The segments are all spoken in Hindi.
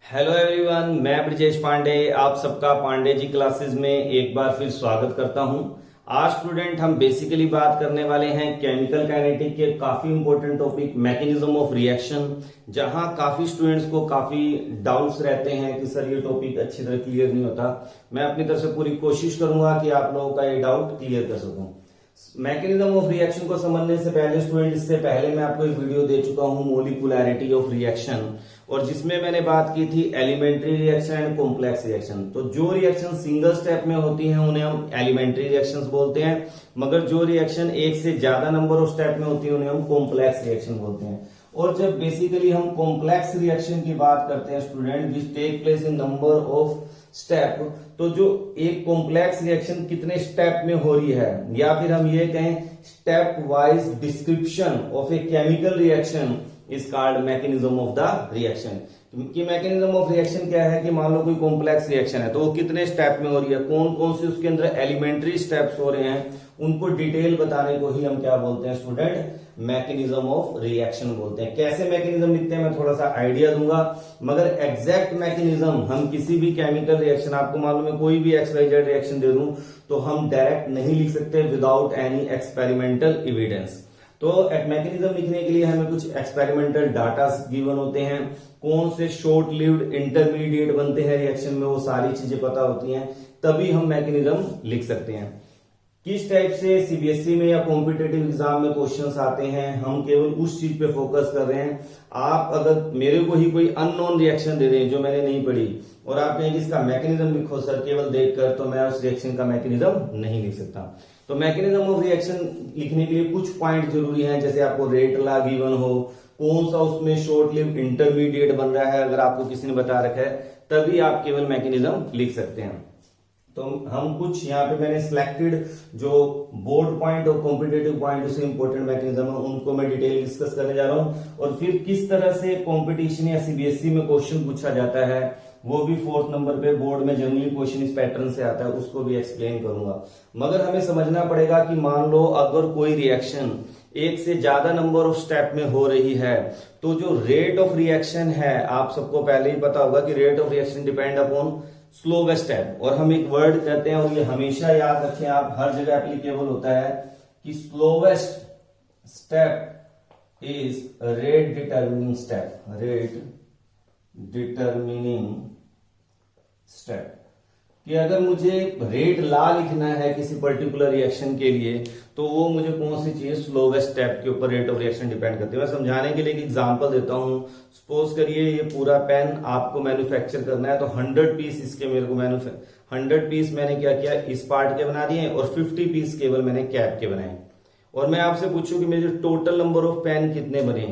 हेलो एवरीवन, मैं ब्रजेश पांडे आप सबका पांडे जी क्लासेस में एक बार फिर स्वागत करता हूं। आज स्टूडेंट हम बेसिकली बात करने वाले हैं केमिकल काइनेटिक के काफी important topic mechanism of reaction, जहां काफी स्टूडेंट्स को काफी डाउट्स रहते हैं कि सर ये टॉपिक अच्छी तरह क्लियर नहीं होता। मैं अपनी तरफ से पूरी कोशिश करूंगा कि आप लोगों का ये डाउट क्लियर कर सकूं। मैकेनिज्म ऑफ रिएक्शन को समझने से पहले स्टूडेंट, इससे पहले मैं आपको एक वीडियो दे चुका हूं मोलिकुलैरिटी ऑफ रिएक्शन, और जिसमें मैंने बात की थी elementary reaction and complex reaction. तो जो रिएक्शन सिंगल स्टेप में होती हैं उन्हें हम एलिमेंट्री रिएक्शंस बोलते हैं, मगर जो रिएक्शन एक से ज्यादा नंबर ऑफ स्टेप में होती है उन्हें हम कॉम्प्लेक्स रिएक्शन बोलते हैं। और जब बेसिकली हम कॉम्प्लेक्स रिएक्शन की बात करते हैं student, which take place in number of step, तो जो एक कॉम्प्लेक्स रिएक्शन कितने स्टेप में हो रही है, या फिर हम ये कहें step wise description of a chemical reaction is called mechanism of the reaction. कि मैकेनिज्म ऑफ रिएक्शन क्या है कि मान लो कोई कॉम्प्लेक्स रिएक्शन है तो वो कितने स्टेप में हो रही है, कौन कौन से उसके अंदर एलिमेंट्री स्टेप्स हो रहे हैं, उनको डिटेल बताने को ही हम क्या बोलते हैं स्टूडेंट, मैकेनिज्म ऑफ रिएक्शन बोलते हैं। कैसे मैकेनिज्म लिखते हैं मैं थोड़ा सा आइडिया दूंगा, मगर एग्जैक्ट मैकेनिज्म हम किसी भी केमिकल रिएक्शन, आपको मालूम है कोई भी XYZ रिएक्शन दे दूं तो हम डायरेक्ट नहीं लिख सकते विदाउट एनी एक्सपेरिमेंटल एविडेंस। तो मैकेनिज्म लिखने के लिए हमें कुछ एक्सपेरिमेंटल डाटा गिवन होते हैं, कौन से शॉर्ट लिव्ड इंटरमीडिएट बनते हैं रिएक्शन में, वो सारी चीजें पता होती हैं, तभी हम मैकेनिज्म लिख सकते हैं। किस टाइप से सीबीएसई में या कॉम्पिटेटिव एग्जाम में क्वेश्चंस आते हैं, हम केवल उस चीज पे फोकस कर रहे हैं। आप अगर मेरे को ही कोई अननोन रिएक्शन दे दें जो मैंने नहीं पढ़ी और आप कहें कि इसका मैकेनिज्म लिखो सर केवल देखकर, तो मैं उस रिएक्शन का मैकेनिज्म नहीं लिख सकता। तो मैकेनिज्म ऑफ रिएक्शन लिखने के लिए कुछ पॉइंट जरूरी हैं, जैसे आपको रेट लॉ गिवन हो, कौन सा उसमें शॉर्ट लिव इंटरमीडिएट बन रहा है अगर आपको किसी ने बता रखा है, तभी आप केवल मैकेनिज्म लिख सकते हैं। तो हम कुछ यहाँ पे मैंने सिलेक्टेड जो बोर्ड पॉइंट और कॉम्पिटेटिव पॉइंट उससे इंपॉर्टेंट मैकेनिज्म है उनको मैं डिटेल डिस्कस करने जा रहा हूँ, और फिर किस तरह से कॉम्पिटिशन या सीबीएसई में क्वेश्चन पूछा जाता है, वो भी 4th नंबर पे बोर्ड में जनरली क्वेश्चन इस पैटर्न से आता है, उसको भी एक्सप्लेन करूंगा। मगर हमें समझना पड़ेगा कि मान लो अगर कोई रिएक्शन एक से ज्यादा नंबर ऑफ स्टेप में हो रही है, तो जो रेट ऑफ रिएक्शन है, आप सबको पहले ही पता होगा कि rate of reaction depend upon slowest step. और हम एक वर्ड कहते हैं, और ये हमेशा याद रखें आप, हर जगह एप्लीकेबल होता है कि slowest step is rate determining step, rate determining step. कि अगर मुझे रेट लॉ लिखना है किसी पर्टिकुलर रिएक्शन के लिए, तो वो मुझे कौन सी चीज स्लोवेस्ट स्टेप के ऊपर रेट ऑफ रिएक्शन डिपेंड करती है। मैं समझाने के लिए एक एग्जांपल देता हूं। सपोज करिए ये पूरा पेन आपको मैन्युफैक्चर करना है, तो 100 पीस इसके मेरे को 100 पीस मैंने क्या किया, इस पार्ट के बना दिए, और 50 पीस केवल मैंने कैप के बनाए। और मैं आपसे पूछूं कि मेरे टोटल नंबर ऑफ पेन कितने बने,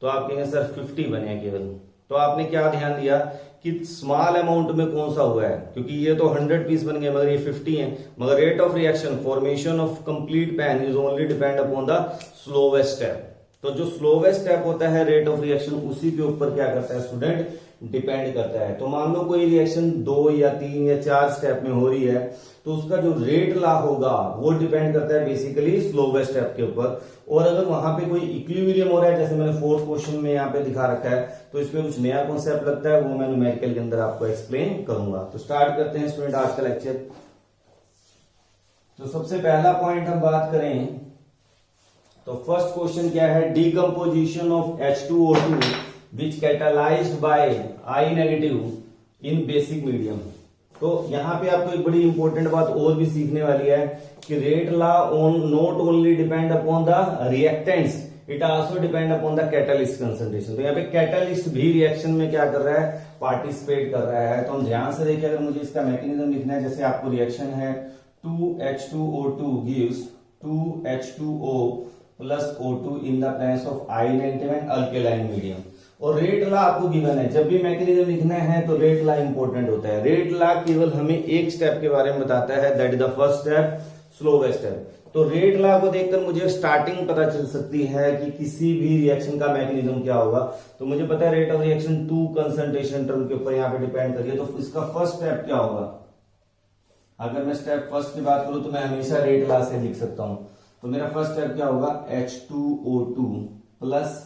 तो आप कहेंगे सर 50 बने केवल। तो आपने क्या ध्यान दिया कि स्मॉल अमाउंट में कौन सा हुआ है, क्योंकि ये तो 100 पीस बन गए मगर ये 50 है। मगर rate of reaction formation of complete pen is only depend upon the slowest step. तो जो स्लोवेस्ट स्टेप होता है रेट ऑफ रिएक्शन, उसी के ऊपर क्या करता है स्टूडेंट, डिपेंड करता है। तो मान लो कोई रिएक्शन 2 या 3 या 4 स्टेप में हो रही है, तो उसका जो रेट लॉ होगा वो डिपेंड करता है बेसिकली स्लोवेस्ट स्टेप के ऊपर। और अगर वहां पे कोई इक्विलिब्रियम हो रहा है, जैसे मैंने 4th क्वेश्चन में यहाँ पे दिखा रखा है, तो इसमें कुछ नया कॉन्सेप्ट लगता है, वो मैं न्यूमेरिकल के अंदर आपको एक्सप्लेन करूंगा। तो स्टार्ट करते हैं स्टूडेंट आज का लेक्चर। तो सबसे पहला पॉइंट हम बात करें, तो फर्स्ट क्वेश्चन क्या है, decomposition of H2O2 which catalysed by I negative in basic medium. तो यहां पे आपको एक बड़ी इंपॉर्टेंट बात और भी सीखने वाली है कि rate law on not only depend upon the reactants, it also depend upon the catalyst concentration. तो यहाँ पे कैटालिस्ट भी रिएक्शन में क्या कर रहा है, पार्टिसिपेट कर रहा है। तो हम ध्यान से देखिए, अगर मुझे इसका मैकेनिज्म लिखना है, जैसे आपको रिएक्शन है 2H2O2 gives 2H2O plus O2 in the presence of I negative and alkaline medium. और रेट लॉ आपको गिवन है, जब भी मैकेनिज्म लिखना है तो रेट लॉ इंपॉर्टेंट होता है। रेट लॉ केवल हमें एक स्टेप के बारे में बताता है, that is the first step, slowest step. तो रेट लॉ को देखकर मुझे स्टार्टिंग पता चल सकती है कि किसी भी रिएक्शन का मैकेनिज्म क्या होगा। तो मुझे पता है rate of reaction 2 concentration term के ऊपर यहाँ पे डिपेंड करिए, तो इसका फर्स्ट स्टेप क्या होगा। अगर मैं स्टेप फर्स्ट की बात करूं तो मैं हमेशा रेट लॉ से लिख सकता हूं। तो मेरा फर्स्ट स्टेप क्या होगा, H2O2 प्लस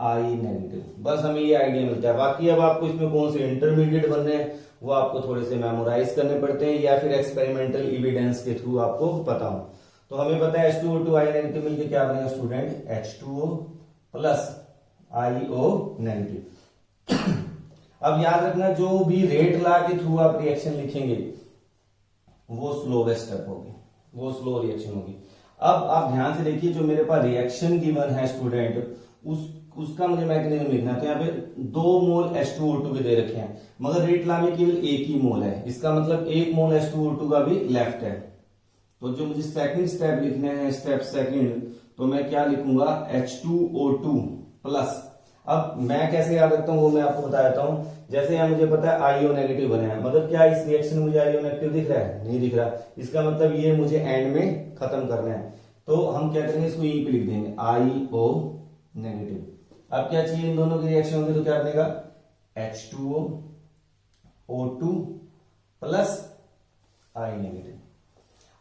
आई नेगेटिव। बस हमें ये आइडिया मिलता है। बाकी अब आपको इसमें कौन से इंटरमीडिएट बनने हैं वो आपको थोड़े से मेमोराइज करने पड़ते हैं या फिर एक्सपेरिमेंटल एविडेंस के थ्रू आपको पता हो। तो हमें पता है H2O2 आई नेगेटिव मिलकर क्या बनेगा student, H2O plus IO negative. अब याद रखना जो भी रेट लॉ के थ्रू आप रिएक्शन लिखेंगे वो स्लोवेस्ट स्टेप होगी, वो स्लो रिएक्शन होगी। अब आप ध्यान से देखिए, जो मेरे पास रिएक्शन गिवन है स्टूडेंट उसका मुझे मैकेनिज्म लिखना है। तो यहाँ पे 2 मोल H2O2 के दे रखे हैं मगर रेट लॉ में केवल 1 ही मोल है, इसका मतलब 1 मोल H2O2 का भी लेफ्ट है। तो जो मुझे सेकंड स्टेप लिखने हैं, स्टेप सेकंड, तो मैं क्या लिखूंगा H2O2 प्लस। अब मैं कैसे याद रखता हूं वो मैं आपको बता देता हूं। जैसे यहाँ मुझे पता है आईओ नेगेटिव बना है, मगर क्या इस रिएक्शन में मुझे आईओ नेगेटिव दिख रहा है, नहीं दिख रहा। इसका मतलब ये मुझे एंड में खत्म करना है। तो हम क्या करेंगे, इसको ई पे लिख देंगे आईओ नेगेटिव। अब क्या चाहिए, इन दोनों की रिएक्शन होगी तो क्या बनेगा H2O O2 प्लस आई नेगेटिव।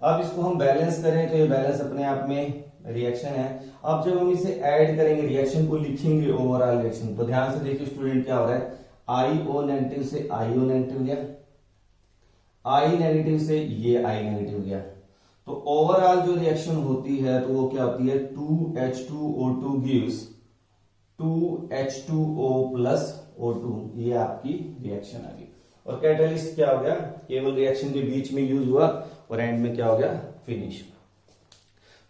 अब इसको हम बैलेंस करें तो ये बैलेंस अपने आप में रिएक्शन है। अब जब हम इसे ऐड करेंगे, रिएक्शन को लिखेंगे ओवरऑल रिएक्शन, तो ध्यान से देखिए स्टूडेंट क्या हो रहा है, IO नेगेटिव से IO नेगेटिव गया, आई नेगेटिव से ये आई नेगेटिव गया। तो ओवरऑल जो रिएक्शन होती है तो वो क्या होती है 2H2O2 gives 2H2O plus O2, ये आपकी रिएक्शन आ गई। और कैटलिस्ट क्या हो गया, केवल रिएक्शन के बीच में यूज हुआ और एंड में क्या हो गया, फिनिश।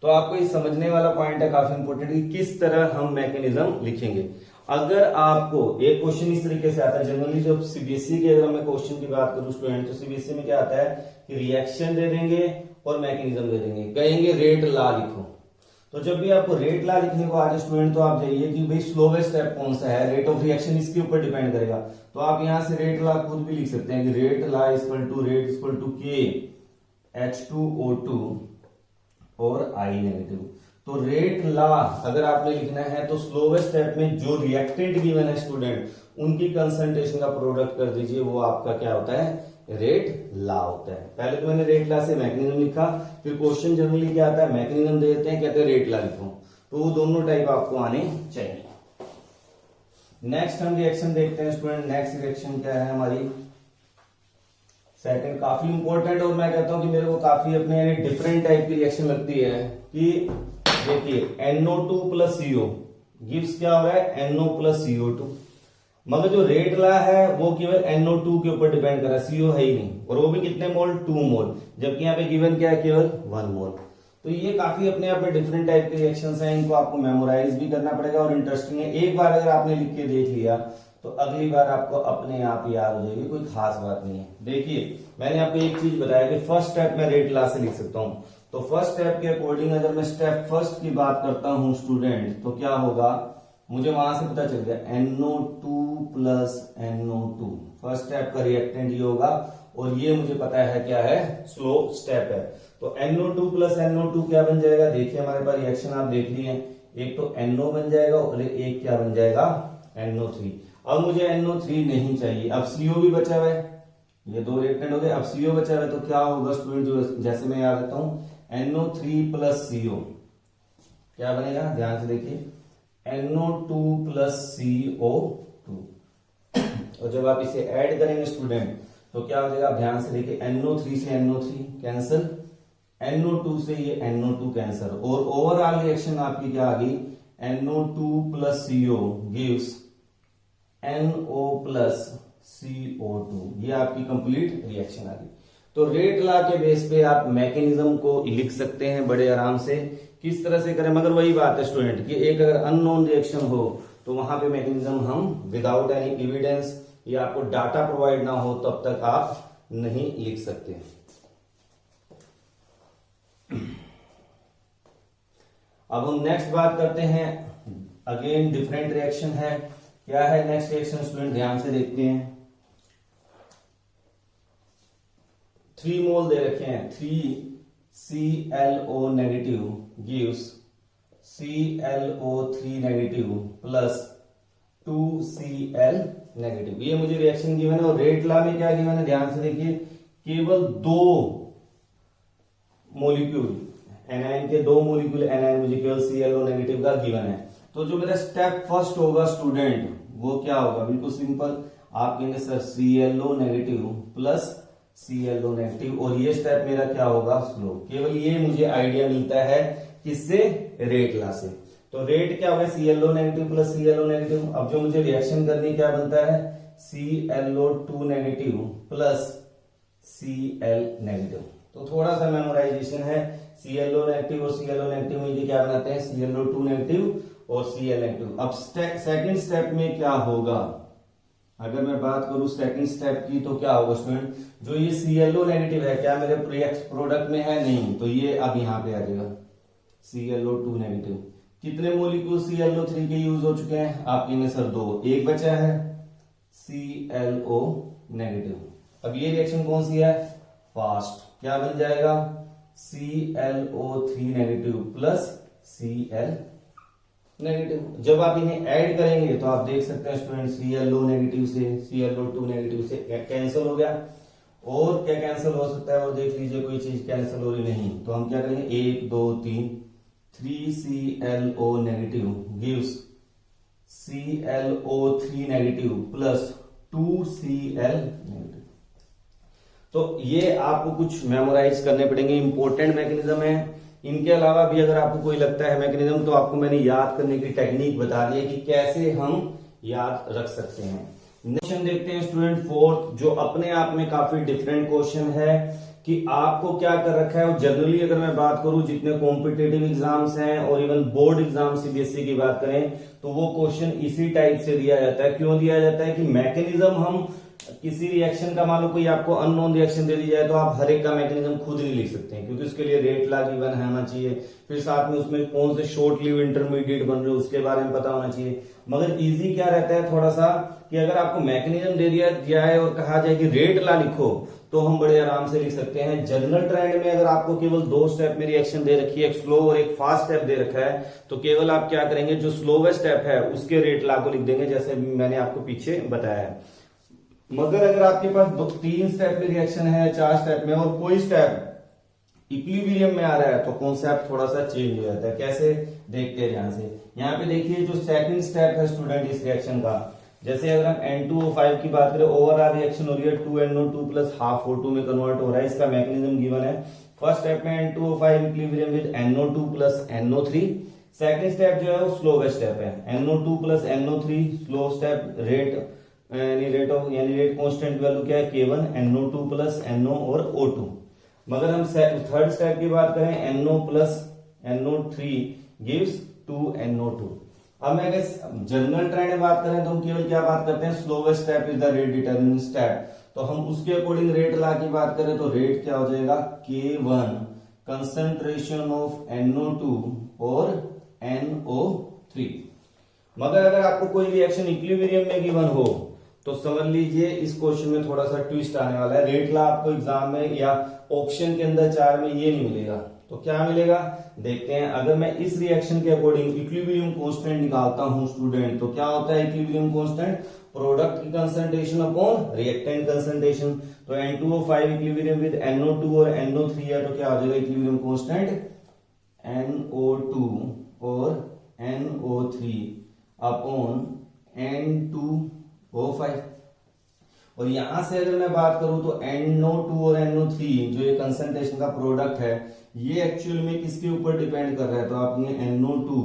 तो आपको ये समझने वाला पॉइंट है काफी इंपॉर्टेंट कि किस तरह हम मैकेनिज्म लिखेंगे। अगर आपको एक क्वेश्चन इस तरीके से आता है, जनरली जब सीबीएसई के अगर मैं क्वेश्चन की बात करूं स्टूडेंट, तो सीबीएसई में क्या आता है कि रिएक्शन दे देंगे और मैकेनिज्म दे देंगे, कहेंगे रेट लॉ लिखो। तो जब भी आपको रेट लॉ लिखने को आ जाए स्टूडेंट, तो आप जाइए कि भाई स्लोवेस्ट स्टेप कौन सा है, रेट ऑफ रिएक्शन इसके ऊपर डिपेंड करेगा। तो आप यहां से रेट लॉ खुद भी लिख सकते हैं कि rate law equal to rate equal to K H2O2 और आई नेगेटिव। तो रेट लॉ अगर आपने लिखना है तो स्लोवेस्ट स्टेप में जो रिएक्टेंट गिवन है स्टूडेंट उनकी कंसंट्रेशन का प्रोडक्ट कर दीजिए, वो आपका क्या होता है, रेट लॉ होता है। पहले तो मैंने रेट लॉ से मैकेनिज्म लिखा, फिर क्वेश्चन जनरली क्या आता है, मैकेनिज्म दे देते हैं, कहते हैं रेट लॉ लिखो। तो वो दोनों टाइप आपको आने चाहिए। नेक्स्ट हम रिएक्शन देखते हैं स्टूडेंट। नेक्स्ट रिएक्शन क्या है हमारी, सेकंड, काफी इंपॉर्टेंट, और मैं कहता हूं कि मेरे को काफी अपने डिफरेंट टाइप की रिएक्शन लगती है। कि देखिए NO2 प्लस CO गिव्स क्या हो रहा है, NO प्लस CO2, मगर जो रेट लॉ है वो केवल NO2 के ऊपर डिपेंड कर रहा है, CO है ही नहीं, और वो भी कितने मोल, 2 मोल, जबकि यहाँ पे गिवन क्या है, केवल 1 मोल। तो ये काफी अपने आप में डिफरेंट टाइप के रिएक्शंस हैं, इनको आपको मेमोराइज भी करना पड़ेगा और इंटरेस्टिंग है। एक बार अगर आपने लिख के देख लिया तो अगली बार आपको अपने आप याद हो जाएगी, कोई खास बात नहीं है। देखिए मैंने आपको एक चीज बताया कि फर्स्ट स्टेप में रेट लॉ से लिख सकता हूं, तो फर्स्ट स्टेप के अकॉर्डिंग अगर मैं स्टेप फर्स्ट की बात करता हूं स्टूडेंट, तो क्या होगा, मुझे वहां से पता चल गया NO2 plus NO2 first step का रिएक्टेंट ये होगा, और ये मुझे पता है क्या है, स्लो स्टेप है। तो NO2 प्लस NO2 क्या बन जाएगा, देखिए हमारे पास रिएक्शन आप देख लिए, एक तो NO बन जाएगा और एक क्या बन जाएगा, NO3। अब मुझे NO3 नहीं चाहिए, अब CO भी बचा हुआ है, ये 2 रिएक्टेंट हो गए, अब CO बचा हुआ है, तो क्या होगा स्टूडेंट, जो जैसे मैं याद रखता हूं NO3 प्लस CO क्या बनेगा, ध्यान से देखिए NO2 प्लस CO2। और जब आप इसे ऐड करेंगे स्टूडेंट तो क्या हो जाएगा, ध्यान से देखिए NO3 से NO3 कैंसिल, NO2 से ये NO2 कैंसिल, और ओवरऑल रिएक्शन आपकी क्या आ गई, NO2 plus CO gives NO plus CO2, ये आपकी कंप्लीट रिएक्शन आ गई। तो रेट लॉ के बेस पे आप मैकेनिज्म को लिख सकते हैं बड़े आराम से, किस तरह से करें, मगर वही बात है स्टूडेंट कि एक अगर अननोन रिएक्शन हो तो वहां पे मैकेनिज्म हम विदाउट एनी एविडेंस या आपको डाटा प्रोवाइड ना हो तब तक आप नहीं लिख सकते। अब हम नेक्स्ट बात करते हैं, अगेन डिफरेंट रिएक्शन है। क्या है नेक्स्ट रिएक्शन स्टूडेंट, ध्यान से देखते हैं। 3 मोल दे रखे हैं, 3ClO negative gives ClO3 negative plus 2Cl negative, ये मुझे रिएक्शन गिवन है। और रेट लॉ में क्या गिवन है, ध्यान से देखिए, केवल 2 मोलिक्यूल एनायन के 2 मोलिक्यूल एनायन मुझे केवल ClO नेगेटिव का गिवन है। तो जो मेरा स्टेप फर्स्ट होगा स्टूडेंट वो क्या होगा, बिल्कुल सिंपल, आप कहेंगे sir ClO negative plus ClO negative, और ये स्टेप मेरा क्या होगा, स्लो। केवल ये मुझे आइडिया मिलता है किससे, रेट लॉ से। तो रेट क्या होगा, ClO negative plus ClO negative. अब जो मुझे रिएक्शन करनी क्या बनता है, ClO2 negative plus Cl negative. तो थोड़ा सा मेमोराइजेशन है, ClO नेगेटिव और ClO नेगेटिव में क्या बनाते हैं, ClO2 नेगेटिव और Cl नेगेटिव। अब सेकंड स्टेप में क्या होगा, अगर मैं बात करूं सेकंड स्टेप की, तो क्या होगा स्टूडेंट, जो ये ClO नेगेटिव है क्या मेरे प्रोडक्ट में है, नहीं, तो ये अब यहां पे आ जाएगा ClO2 नेगेटिव। कितने मोलिक्यूल ClO3 के यूज हो चुके हैं, आप कहेंगे सर 2, एक बचा है ClO नेगेटिव। अब ये रिएक्शन कौन सी है, फास्ट, क्या बन जाएगा, ClO3 negative plus Cl negative. जब आप इन्हें ऐड करेंगे तो आप देख सकते हैं स्टूडेंट, ClO नेगेटिव से ClO2 नेगेटिव से कैंसिल हो गया, और क्या कैंसिल हो सकता है, और देख लीजिए कोई चीज कैंसिल हो रही नहीं, तो हम क्या करेंगे, 1 2 3, 3ClO negative gives ClO3 negative plus 2Cl negative. तो ये आपको कुछ मेमोराइज करने पड़ेंगे, इंपॉर्टेंट मैकेनिज्म है। इनके अलावा भी अगर आपको कोई लगता है मैकेनिज्म, तो आपको मैंने याद करने की टेक्निक बता दी है कि कैसे हम याद रख सकते हैं। क्वेश्चन देखते हैं स्टूडेंट फोर्थ, जो अपने आप में काफी डिफरेंट क्वेश्चन है कि आपको क्या कर रखा है। और जनरली अगर मैं बात करूं, जितने कॉम्पिटेटिव एग्जाम्स हैं और इवन बोर्ड एग्जाम CBSE की बात करें, तो वो क्वेश्चन इसी टाइप से दिया जाता है। क्यों दिया जाता है कि मैकेनिज्म, हम किसी रिएक्शन का, मान लो कोई आपको अननोन रिएक्शन दे दी जाए, तो आप हर एक का मैकेनिज्म खुद नहीं लिख सकते हैं, क्योंकि उसके लिए रेट लॉ गिवन होना चाहिए, फिर साथ में उसमें कौन से शॉर्ट लिव इंटरमीडिएट बन रहे हैं उसके बारे में पता होना चाहिए। मगर इजी क्या रहता है थोड़ा सा, कि अगर आपको मैकेनिज्म दे दिया जाए और कहा जाए कि रेट लॉ लिखो, तो हम बड़े आराम से लिख सकते हैं। जनरल ट्रेंड में अगर आपको केवल 2 स्टेप में रिएक्शन दे रखी है, एक स्लो और एक फास्ट स्टेप दे रखा है, तो केवल आप क्या करेंगे, जो स्लोवेस्ट स्टेप है उसके रेट लॉ को लिख देंगे, जैसे मैंने आपको पीछे बताया है। मगर अगर आपके पास 3 स्टेप में रिएक्शन है, 4 स्टेप में, और कोई स्टेप इक्विलिब्रियम में आ रहा है, तो कॉन्सेप्ट थोड़ा सा चेंज हो जाता है। कैसे, देखते हैं यहां से। यहाँ पे देखिए जो सेकंड स्टेप है स्टूडेंट इस रिएक्शन का, जैसे अगर हम N2O5 की बात करें, ओवरऑल रिएक्शन हो रही है 2NO2 प्लस हाफ O2 में कन्वर्ट हो रहा है, इसका मैकेनिज्म गिवन है। फर्स्ट स्टेप में N2O5 equilibrium with NO2 plus NO3। Second step जो है वो स्लोवेस्ट स्टेप है, NO2 plus NO3 slow step. Rate constant value क्या है, K1, NO2 प्लस NO और O2। मगर हम थर्ड स्टेप की बात करें, NO plus NO3 gives 2NO2। अब मैं अगर जनरल ट्रेंड में बात करें, तो हम केवल क्या बात करते हैं, slowest step is the rate determining step. तो हम उसके अकॉर्डिंग रेट लॉ की बात करें, तो रेट क्या हो जाएगा, K1 कंसंट्रेशन ऑफ NO2 और NO3। मगर अगर आपको कोई रिएक्शन इक्विलिब्रियम में गिवन हो, तो समझ लीजिए इस क्वेश्चन में थोड़ा सा ट्विस्ट आने वाला है। रेट लॉ आपको एग्जाम में या ऑप्शन के अंदर 4 में ये नहीं मिलेगा, तो क्या मिलेगा, देखते हैं। अगर मैं इस रिएक्शन के अकॉर्डिंग इक्विलिब्रियम कांस्टेंट निकालता हूं स्टूडेंट, तो क्या होता है इक्विलिब्रियम कांस्टेंट, प्रोडक्ट की कंसंट्रेशन अपॉन रिएक्टेंट कंसंट्रेशन। तो N2O5 इक्विलिब्रियम विद NO2 और NO3 है, तो क्या हो जाएगा इक्विलिब्रियम कांस्टेंट NO2 और NO3 अपॉन N2O5। और यहां से अगर मैं बात करूं, तो NO2 और NO3 जो ये कंसंट्रेशन का प्रोडक्ट है, ये एक्चुअल में किसके ऊपर डिपेंड कर रहा है, तो आप ये NO2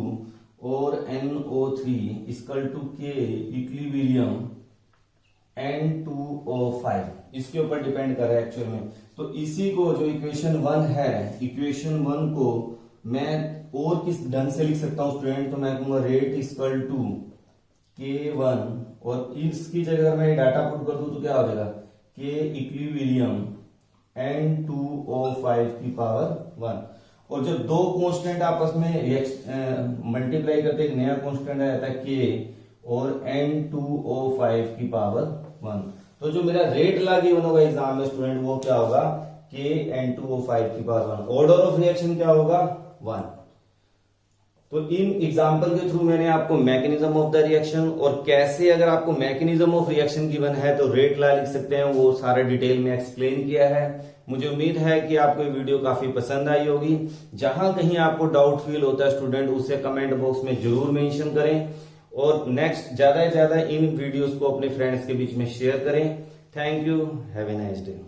और NO3 equal to K equilibrium N2O5, इसके ऊपर डिपेंड कर रहा है एक्चुअल में। तो इसी को, जो इक्वेशन 1 है, इक्वेशन 1 को मैं और किस ढंग से लिख सकता हूं स्टूडेंट, तो मैं कहूंगा रेट इक्वल टू K1, और इसकी जगह मैं डाटा पुट कर दूं तो क्या हो जाएगा, K इक्विलिब्रियम N2O5 की पावर 1। और जब दो कांस्टेंट आपस में मल्टीप्लाई करते एक नया कांस्टेंट आ जाता है K और N2O5 की पावर 1। तो जो मेरा रेट लॉ गिवन होगा एग्जाम में स्टूडेंट, वो क्या होगा, K N2O5 की पावर 1। ऑर्डर ऑफ रिएक्शन क्या होगा, 1। तो इन एग्जाम्पल के थ्रू मैंने आपको मैकेनिज्म ऑफ द रिएक्शन और कैसे अगर आपको मैकेनिज्म ऑफ रिएक्शन गिवन है तो रेट ला लिख सकते हैं, वो सारा डिटेल में एक्सप्लेन किया है। मुझे उम्मीद है कि आपको ये वीडियो काफी पसंद आई होगी। जहां कहीं आपको डाउट फील होता है स्टूडेंट, उसे कमेंट बॉक्स में जरूर मेंशन करें और नेक्स्ट ज्यादा से ज्यादा इन वीडियोस को अपने फ्रेंड्स के बीच में शेयर करें। Thank you, have a nice day.